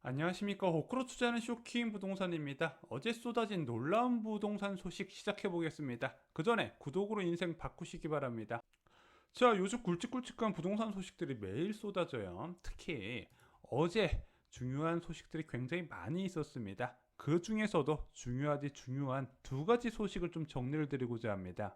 안녕하십니까. 호크로 투자하는 쇼킹 부동산입니다. 어제 쏟아진 놀라운 부동산 소식 시작해 보겠습니다. 그 전에 구독으로 인생 바꾸시기 바랍니다. 자, 요즘 굵직굵직한 부동산 소식들이 매일 쏟아져요. 특히 어제 중요한 소식들이 굉장히 많이 있었습니다. 그 중에서도 중요한 두 가지 소식을 좀 정리를 드리고자 합니다.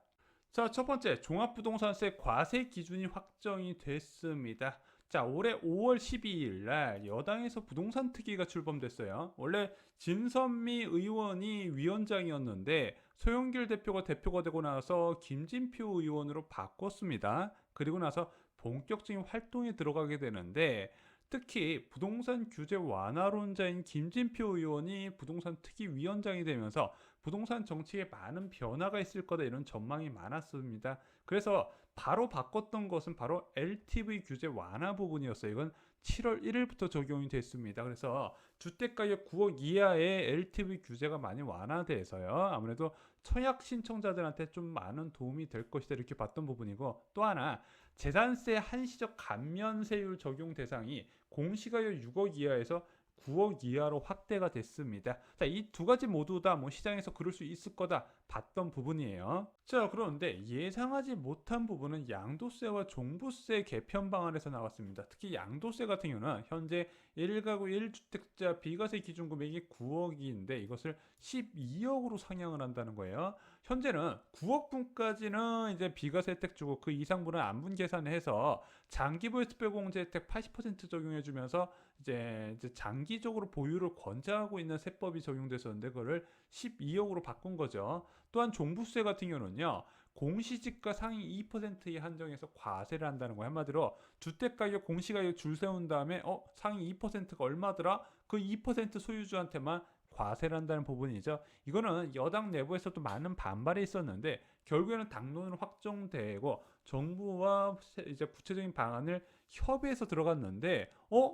자, 첫 번째, 종합부동산세 과세 기준이 확정이 됐습니다. 자, 올해 5월 12일 날 여당에서 부동산 특위가 출범됐어요. 원래 진선미 의원이 위원장이었는데 소영길 대표가 되고 나서 김진표 의원으로 바꿨습니다. 그리고 나서 본격적인 활동에 들어가게 되는데 특히 부동산 규제 완화론자인 김진표 의원이 부동산 특위 위원장이 되면서 부동산 정책에 많은 변화가 있을 거다 이런 전망이 많았습니다. 그래서 바로 바꿨던 것은 바로 LTV 규제 완화 부분이었어요. 이건 7월 1일부터 적용이 됐습니다. 그래서 주택가격 9억 이하의 LTV 규제가 많이 완화돼서요. 아무래도 청약 신청자들한테 좀 많은 도움이 될 것이다 이렇게 봤던 부분이고, 또 하나 재산세 한시적 감면세율 적용 대상이 공시가격 6억 이하에서 9억 이하로 확대가 됐습니다. 자, 이 두 가지 모두 다 뭐 시장에서 그럴 수 있을 거다 봤던 부분이에요. 자, 그런데 예상하지 못한 부분은 양도세와 종부세 개편 방안에서 나왔습니다. 특히 양도세 같은 경우는 현재 1가구 1주택자 비과세 기준 금액이 9억인데 이것을 12억으로 상향을 한다는 거예요. 현재는 9억분까지는 이제 비과세 혜택 주고 그 이상분은 안분 계산해서 장기보유 특별공제 혜택 80% 적용해주면서 이제 장기적으로 보유를 권장하고 있는 세법이 적용됐었는데 그거를 12억으로 바꾼 거죠. 또한 종부세 같은 경우는요. 공시지가 상위 2%에 한정해서 과세를 한다는 거예요. 한마디로 주택가격 공시가격 줄 세운 다음에 상위 2%가 얼마더라? 그 2% 소유주한테만 과세를 한다는 부분이죠. 이거는 여당 내부에서도 많은 반발이 있었는데 결국에는 당론으로 확정되고 정부와 이제 구체적인 방안을 협의해서 들어갔는데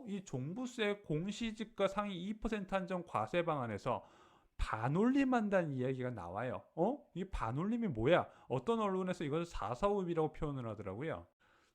이 종부세 공시지가 상위 2% 한정 과세 방안에서 반올림한다는 이야기가 나와요. 이 반올림이 뭐야? 어떤 언론에서 이것을 445입이라고 표현을 하더라고요.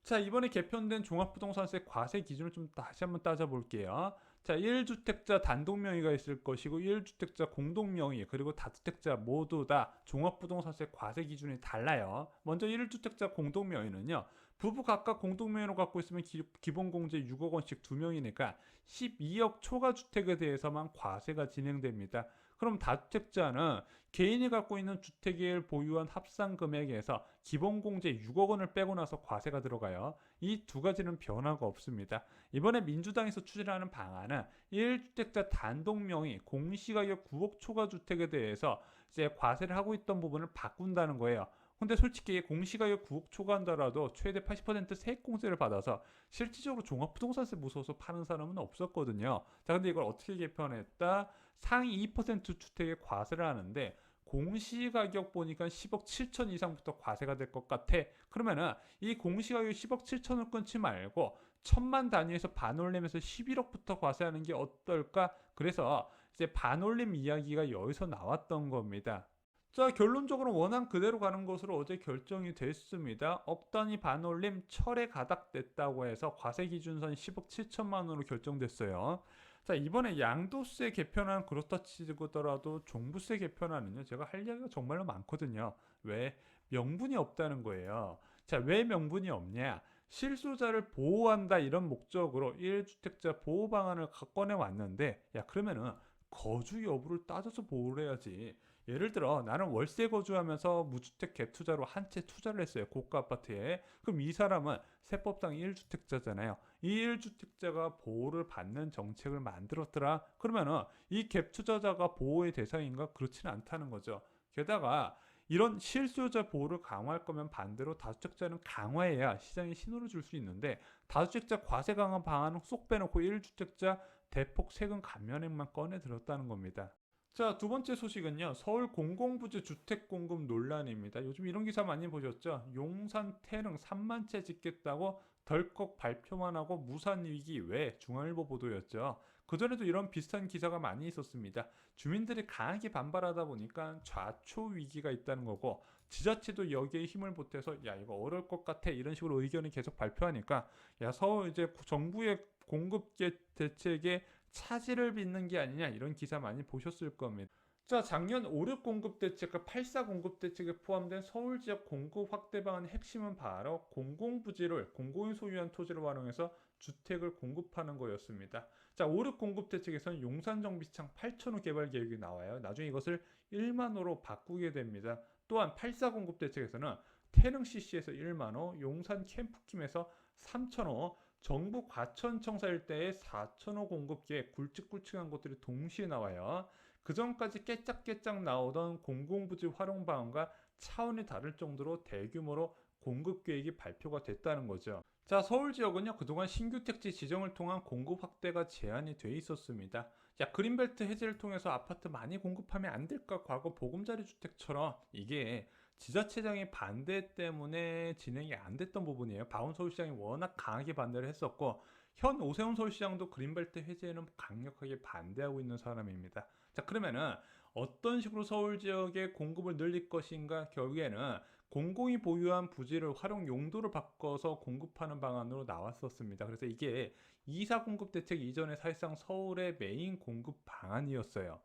자, 이번에 개편된 종합부동산세 과세 기준을 좀 다시 한번 따져볼게요. 자, 1주택자 단독 명의가 있을 것이고 1주택자 공동 명의 그리고 다주택자 모두 다 종합부동산세 과세 기준이 달라요. 먼저 1주택자 공동 명의는요. 부부 각각 공동 명의로 갖고 있으면 기본 공제 6억 원씩 두 명이니까 12억 초과 주택에 대해서만 과세가 진행됩니다. 그럼 다주택자는 개인이 갖고 있는 주택을 보유한 합산 금액에서 기본 공제 6억 원을 빼고 나서 과세가 들어가요. 이 두 가지는 변화가 없습니다. 이번에 민주당에서 추진하는 방안은 1주택자 단독 명의 공시가격 9억 초과 주택에 대해서 이제 과세를 하고 있던 부분을 바꾼다는 거예요. 근데 솔직히 공시가격 9억 초과한다라도 최대 80% 세액공제를 받아서 실질적으로 종합부동산세 무서워서 파는 사람은 없었거든요. 자, 근데 이걸 어떻게 개편했다? 상위 2% 주택에 과세를 하는데 공시가격 보니까 10억 7천 이상부터 과세가 될 것 같아. 그러면은 이 공시가격 10억 7천을 끊지 말고 천만 단위에서 반올림에서 11억부터 과세하는 게 어떨까? 그래서 이제 반올림 이야기가 여기서 나왔던 겁니다. 자, 결론적으로 원안 그대로 가는 것으로 어제 결정이 됐습니다. 억 단위 반올림 철회 가닥됐다고 해서 과세 기준선 10억 7천만 원으로 결정됐어요. 자, 이번에 양도세 개편안 그렇다 치더라도 종부세 개편안은요. 제가 할 이야기가 정말로 많거든요. 왜? 명분이 없다는 거예요. 자, 왜 명분이 없냐? 실소자를 보호한다 이런 목적으로 1주택자 보호 방안을 꺼내 왔는데 야, 그러면은 거주 여부를 따져서 보호를 해야지. 예를 들어 나는 월세 거주하면서 무주택 갭 투자로 한 채 투자를 했어요. 고가 아파트에. 그럼 이 사람은 세법상 1주택자잖아요. 이 1주택자가 보호를 받는 정책을 만들었더라. 그러면은 이 갭 투자자가 보호의 대상인가? 그렇지는 않다는 거죠. 게다가 이런 실수요자 보호를 강화할 거면 반대로 다주택자는 강화해야 시장에 신호를 줄 수 있는데 다주택자 과세 강화 방안을 쏙 빼놓고 1주택자 대폭 세금 감면액만 꺼내 들었다는 겁니다. 자, 두 번째 소식은요. 서울 공공부지 주택 공급 논란입니다. 요즘 이런 기사 많이 보셨죠? 용산 태릉 3만 채 짓겠다고 덜컥 발표만 하고 무산 위기 왜 중앙일보 보도였죠. 그전에도 이런 비슷한 기사가 많이 있었습니다. 주민들이 강하게 반발하다 보니까 좌초 위기가 있다는 거고 지자체도 여기에 힘을 보태서 야 이거 어려울 것 같아 이런 식으로 의견을 계속 발표하니까 야 서울 이제 정부의 공급 대책에 차질을 빚는 게 아니냐 이런 기사 많이 보셨을 겁니다. 자, 작년 5.6 공급 대책과 8.4 공급 대책에 포함된 서울 지역 공급 확대 방안의 핵심은 바로 공공부지를 공공이 소유한 토지를 활용해서 주택을 공급하는 거였습니다. 자, 5.6 공급 대책에서는 용산 정비창 8,000호 개발 계획이 나와요. 나중에 이것을 1만 호로 바꾸게 됩니다. 또한 8.4 공급 대책에서는 태릉 CC에서 1만 호, 용산 캠프킴에서 3,000호, 정부 과천청사 일대에 4,000호 공급 계획 굵직굵직한 것들이 동시에 나와요. 그 전까지 깨짝깨짝 나오던 공공부지 활용 방안과 차원이 다를 정도로 대규모로 공급 계획이 발표가 됐다는 거죠. 자, 서울 지역은요, 그동안 신규 택지 지정을 통한 공급 확대가 제한이 돼 있었습니다. 야, 그린벨트 해제를 통해서 아파트 많이 공급하면 안 될까? 과거 보금자리 주택처럼 이게 지자체장의 반대 때문에 진행이 안 됐던 부분이에요. 박원 서울시장이 워낙 강하게 반대를 했었고, 현 오세훈 서울시장도 그린벨트 해제에는 강력하게 반대하고 있는 사람입니다. 자, 그러면은 어떤 식으로 서울 지역의 공급을 늘릴 것인가? 결국에는 공공이 보유한 부지를 활용 용도를 바꿔서 공급하는 방안으로 나왔었습니다. 그래서 이게 2사 공급 대책 이전에 사실상 서울의 메인 공급 방안이었어요.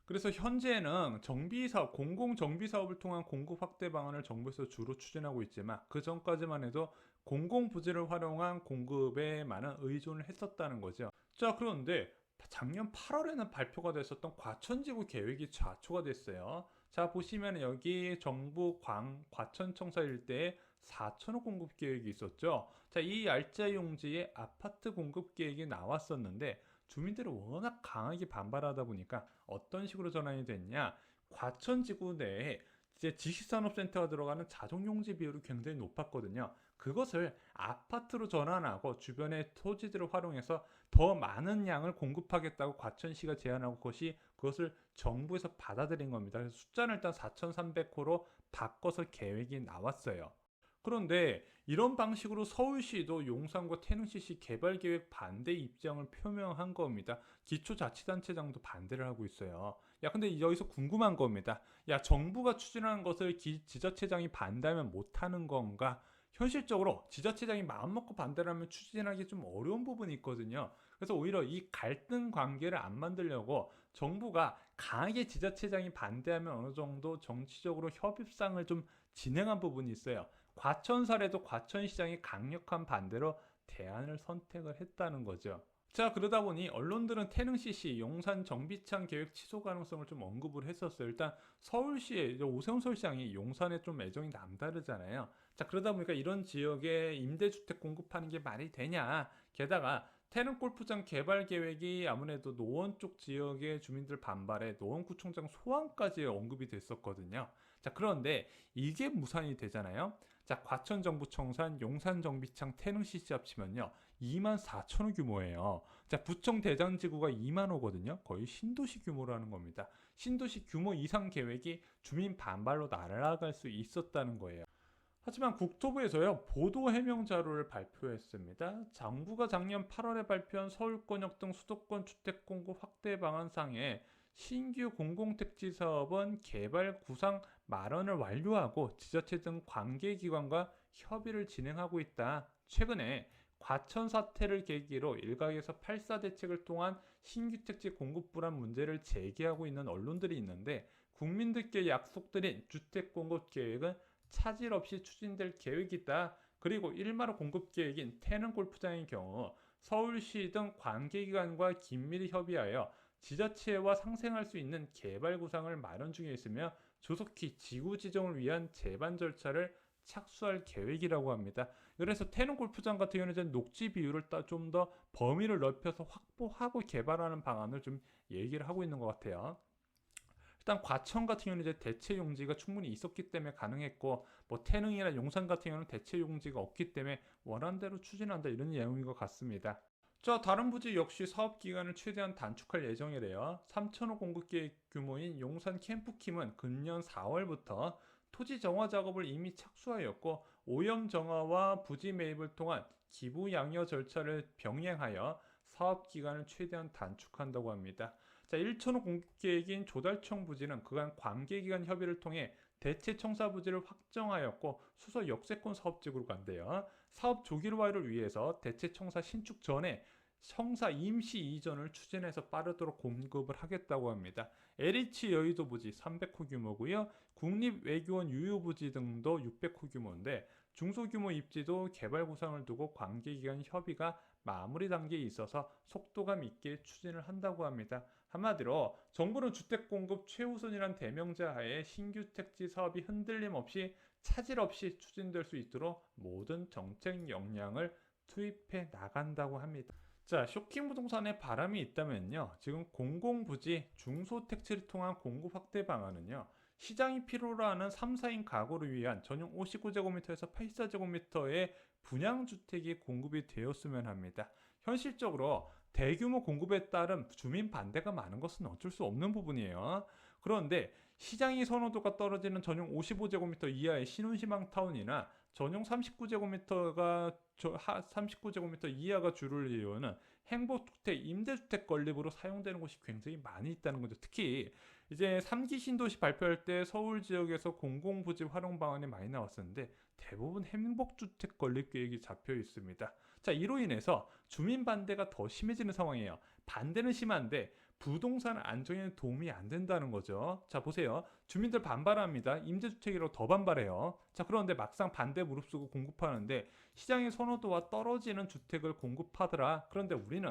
그래서 현재는 정비사업, 공공정비사업을 통한 공급 확대 방안을 정부에서 주로 추진하고 있지만 그 전까지만 해도 공공부지를 활용한 공급에 많은 의존을 했었다는 거죠. 자, 그런데 작년 8월에는 발표가 됐었던 과천지구 계획이 좌초가 됐어요. 자, 보시면 여기 정부 과천청사 일대에 4천호 공급 계획이 있었죠. 자, 이 얄짜 용지에 아파트 공급 계획이 나왔었는데 주민들이 워낙 강하게 반발하다 보니까 어떤 식으로 전환이 됐냐? 과천지구 내에 이제 지식산업센터가 들어가는 자동용지 비율이 굉장히 높았거든요. 그것을 아파트로 전환하고 주변의 토지들을 활용해서 더 많은 양을 공급하겠다고 과천시가 제안하고 그것을 정부에서 받아들인 겁니다. 그래서 숫자는 일단 4,300호로 바꿔서 계획이 나왔어요. 그런데 이런 방식으로 서울시도 용산과 태릉시시 개발계획 반대 입장을 표명한 겁니다. 기초자치단체장도 반대를 하고 있어요. 야, 근데 여기서 궁금한 겁니다. 야, 정부가 추진하는 것을 지자체장이 반대하면 못하는 건가? 현실적으로 지자체장이 마음먹고 반대를 하면 추진하기 좀 어려운 부분이 있거든요. 그래서 오히려 이 갈등 관계를 안 만들려고 정부가 강하게 지자체장이 반대하면 어느 정도 정치적으로 협입상을 좀 진행한 부분이 있어요. 과천 사례도 과천시장이 강력한 반대로 대안을 선택을 했다는 거죠. 자, 그러다 보니 언론들은 태릉CC 용산 정비창 계획 취소 가능성을 좀 언급을 했었어요. 일단 서울시에 오세훈 서울시장이 용산에 좀 애정이 남다르잖아요. 자, 그러다 보니까 이런 지역에 임대주택 공급하는 게 말이 되냐. 게다가 태릉 골프장 개발 계획이 아무래도 노원 쪽 지역의 주민들 반발에 노원구청장 소환까지 언급이 됐었거든요. 자, 그런데 이게 무산이 되잖아요. 자, 과천정부청산, 용산정비창, 태릉CC 합치면요 24,000호 규모예요. 자, 부청 대장지구가 2만 호거든요. 거의 신도시 규모라는 겁니다. 신도시 규모 이상 계획이 주민 반발로 날아갈 수 있었다는 거예요. 하지만 국토부에서요 보도 해명 자료를 발표했습니다. 정부가 작년 8월에 발표한 서울권역 등 수도권 주택 공급 확대 방안상에 신규 공공택지 사업은 개발 구상 마련을 완료하고 지자체 등 관계기관과 협의를 진행하고 있다. 최근에 과천 사태를 계기로 일각에서 8.4 대책을 통한 신규 택지 공급 불안 문제를 제기하고 있는 언론들이 있는데 국민들께 약속드린 주택 공급 계획은 차질 없이 추진될 계획이다. 그리고 1마로 공급 계획인 태릉 골프장의 경우 서울시 등 관계기관과 긴밀히 협의하여 지자체와 상생할 수 있는 개발 구상을 마련 중에 있으며 조속히 지구 지정을 위한 제반 절차를 착수할 계획이라고 합니다. 그래서 태릉 골프장 같은 경우는 녹지 비율을 좀 더 범위를 넓혀서 확보하고 개발하는 방안을 좀 얘기를 하고 있는 것 같아요. 일단 과천 같은 경우는 이제 대체 용지가 충분히 있었기 때문에 가능했고 뭐 태릉이나 용산 같은 경우는 대체 용지가 없기 때문에 원한대로 추진한다 이런 내용인 것 같습니다. 자, 다른 부지 역시 사업 기간을 최대한 단축할 예정이래요. 3,000호 공급 계획 규모인 용산 캠프킴은 금년 4월부터 토지 정화 작업을 이미 착수하였고 오염 정화와 부지 매입을 통한 기부 양여 절차를 병행하여 사업 기간을 최대한 단축한다고 합니다. 자, 1,000호 공급 계획인 조달청 부지는 그간 관계기관 협의를 통해 대체 청사 부지를 확정하였고 수서 역세권 사업지구로 간대요. 사업 조기화를 위해서 대체 청사 신축 전에 청사 임시 이전을 추진해서 빠르도록 공급을 하겠다고 합니다. LH 여의도 부지 300호 규모고요. 국립외교원 유휴 부지 등도 600호 규모인데 중소규모 입지도 개발 구상을 두고 관계기관 협의가 마무리 단계에 있어서 속도감 있게 추진을 한다고 합니다. 한마디로 정부는 주택 공급 최우선이란 대명자 하에 신규 택지 사업이 흔들림 없이 차질 없이 추진될 수 있도록 모든 정책 역량을 투입해 나간다고 합니다. 자, 쇼킹 부동산에 바람이 있다면요. 지금 공공부지 중소택지를 통한 공급 확대 방안은요. 시장이 필요로 하는 3, 4인 가구를 위한 전용 59제곱미터에서 84제곱미터의 분양주택이 공급이 되었으면 합니다. 현실적으로 대규모 공급에 따른 주민 반대가 많은 것은 어쩔 수 없는 부분이에요. 그런데 시장의 선호도가 떨어지는 전용 55제곱미터 이하의 신혼시망 타운이나 전용 39제곱미터 이하가 주를 이유는 행복주택, 임대주택 건립으로 사용되는 곳이 굉장히 많이 있다는 거죠. 특히 이제 3기 신도시 발표할 때 서울 지역에서 공공부지 활용 방안이 많이 나왔었는데 대부분 행복주택 건립 계획이 잡혀 있습니다. 자, 이로 인해서 주민 반대가 더 심해지는 상황이에요. 반대는 심한데 부동산 안정에 도움이 안 된다는 거죠. 자, 보세요. 주민들 반발합니다. 임대주택이라고 더 반발해요. 자, 그런데 막상 반대 무릅쓰고 공급하는데 시장의 선호도와 떨어지는 주택을 공급하더라. 그런데 우리는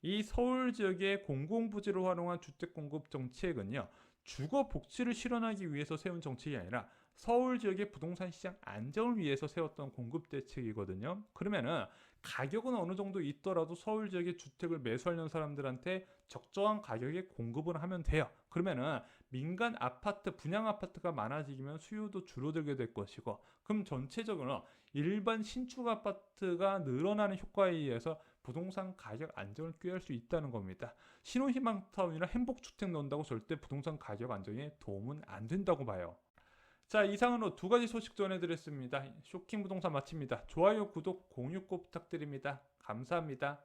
이 서울 지역의 공공부지를 활용한 주택 공급 정책은요. 주거 복지를 실현하기 위해서 세운 정책이 아니라 서울 지역의 부동산 시장 안정을 위해서 세웠던 공급 대책이거든요. 그러면은 가격은 어느 정도 있더라도 서울 지역의 주택을 매수하려는 사람들한테 적정한 가격에 공급을 하면 돼요. 그러면은 민간 아파트, 분양 아파트가 많아지면 수요도 줄어들게 될 것이고, 그럼 전체적으로 일반 신축 아파트가 늘어나는 효과에 의해서 부동산 가격 안정을 꾀할 수 있다는 겁니다. 신혼희망타운이나 행복주택 넣는다고 절대 부동산 가격 안정에 도움은 안 된다고 봐요. 자, 이상으로 두 가지 소식 전해드렸습니다. 쇼킹 부동산 마칩니다. 좋아요, 구독, 공유 꼭 부탁드립니다. 감사합니다.